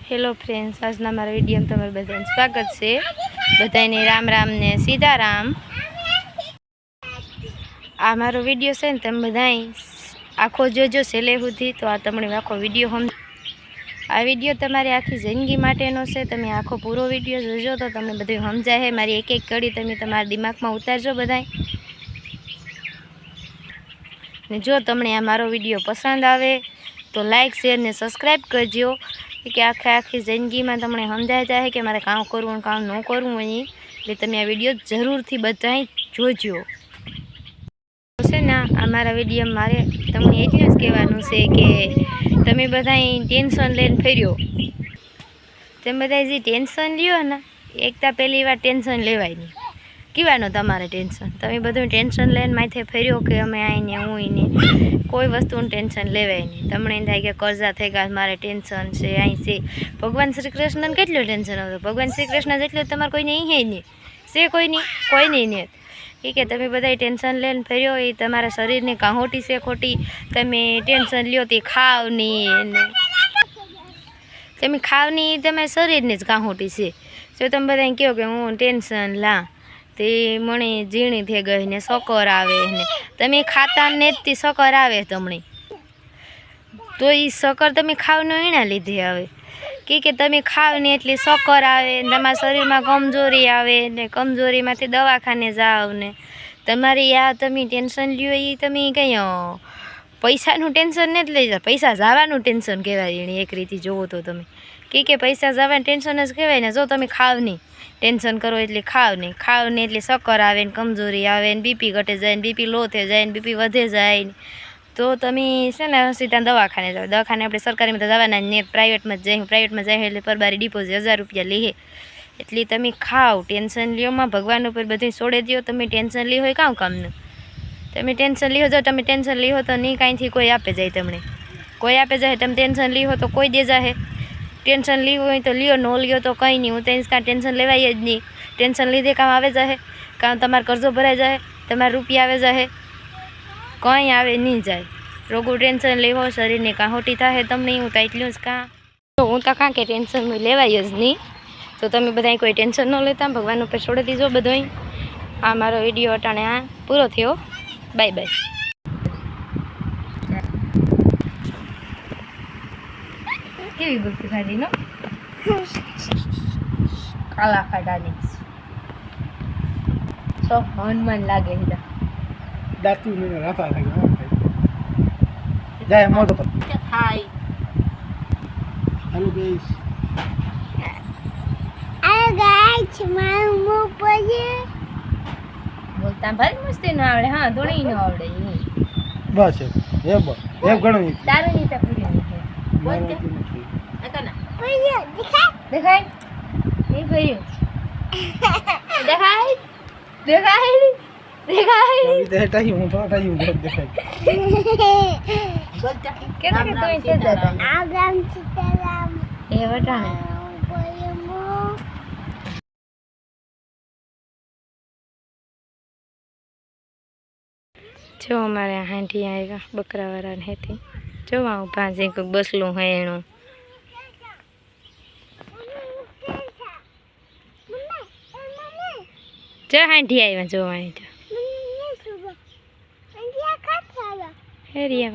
Hello friends, आज मारा video में तमारू बधाने स्वागत है। बधाने राम राम ने सीताराम। आ मारो विडियो है ने तमे बधाई आखो जोजो छेले सुधी, तो आ तमने आखो विडियो हम आ विडियो तमारी आखी जिंदगी माटेनो छे। तमे आखो पूरो विडियो जोजो तो तमने बधुं समजाय। मारी एक एक कड़ी तमे तमारा दिमाग में उतारजो बधाई ने। जो तमने आ मारो विडियो पसंद आवे तो लाइक शेर ने सब्सक्राइब करजो कि आखे आखी जिंदगी में तमने समझाई जाए कि मारे काम करवू काम न करवू। एटले तमे आ विडियो जरूर थी बधाई जोजो। छे ने अमारा विडियो मारे तमने एटलुं ज कहेवानुं छे कि तमे बधाई टेन्शन लईने फर्यो। तमे बधाई जे टेन्शन ल्यो ने, एक तो पहली वार टेन्शन लेवाय नहीं। कीवानो तमारे टेन्शन तमे बधुं टेन्शन लईने माथे फर्यो कि अमे आईने हुईने कोई वस्तुनुं टेन्शन लेवाय नहीं। तमने एम थाय कि कर्जा थई गया, मारे टेन्शन छे आई छे। भगवान श्री कृष्ण केटलुं टेन्शन आवुं? भगवान श्री कृष्ण जेटलुं तमारे कोई नहीं है नहीं से कोई नहीं ने कि तमे बधाई टेन्शन लईने फर्यो। ए तमारा शरीरनी काहोटी छे खोटी। तमे टेन्शन ल्यो ते खाव नहीं, तमे खाव नहीं, तमारा शरीरनी ज काहोटी छे। जो तमे बधाई कहो कि हूँ टेन्शन ला ते मने झीणी थई गई ने शक्कर आवे ने, तमे खाता ने ती शक्कर आवे तमने तो ई शक्कर तमे खाव न एना लीधे आवे कि तमे खाव ने एटली शक्कर आवे, तमारा शरीर में कमजोरी आवे ने, कमजोरी मांथी दवाखाने जाओ ने। तमारी आ तमे टेन्शन ल्यो ई तमे कई पैसानुं टेन्शन नहीं लई जा, पैसा जवानुं टेन्शन कहेवाय। एक रीति जोवो तो तमे कि पैसा जवानुं टेन्शन ज कहेवाय ने। जो तमे खाव नहीं टेन्शन करो एटले खाव नहीं एटले शक्कर आवे ने, कमजोरी आवे ने, बीपी घटे जाए, बीपी लो थई जाए, बीपी वधे जाए, तो तमे छे ने सीधा दवाखाने जाओ। दवाखाने आपणे सरकारी में तो जवाना ने, प्राइवेट में जाए एटले परबारी डिपोजिट 1000 रुपया लेहे। एटले तमे खाओ, टेन्शन लियो में भगवान उपर बधुं छोड़ी दियो। तमे टेन्शन ली होय कां कामनुं? तमे टेन्शन ली हो, जो तमे टेन्शन ली हो तो नहीं कांईथी कोई आपे जाए, तमने कोई आपे जाए। तमे टेन्शन ली हो तो कोई दे जाए। टेन्शन ली हो तो लियो, न लियो तो कहीं नहीं। हूँ तो का टेन्शन लेवाय ज नहीं। टेन्शन लीधे काम आवे जाए, काम तमारो कर्जो भराई जाए, तमारा रुपया आवे जाए, कहीं आवे नहीं जाए। रोगू टेन्शन लेवो शरीर ने काहोटी थाय तमने। हूँ तो एटलुं ज का तो हूँ तो का के टेन्शन लेवाय ज नहीं। तो तमे बधाई कोई टेन्शन न लेता, भगवान पर छोड़ी दीजो बधुंय। आ मारो विडियो अटाणे आ पूरो थयो। Bye bye. केवी गुप्ती खाधी नो काला खाधानी सो हनुमान लागे हिला दातू ने राता लागे जाय मोटो पर हाय हेलो गाइस मारू मो पजे बोलता भाई मस्ती न आवड़े। हाँ धोणी न आवड़े बस ये गणो नहीं तारे नहीं तपरी नहीं बोलते अकना भैया दिखाई ये भैया दिखाई इधर टाइम हूं तो टाइम दिखाई बोलता केना के तो इसे दादा आगाम सीताराम ए वटाणे जो हमारे हांडी आएगा बकरा वाला है थी जो वहाँ भाजे को बसलू है एनु जो हांडी आएगा जो वहाँ हेरिया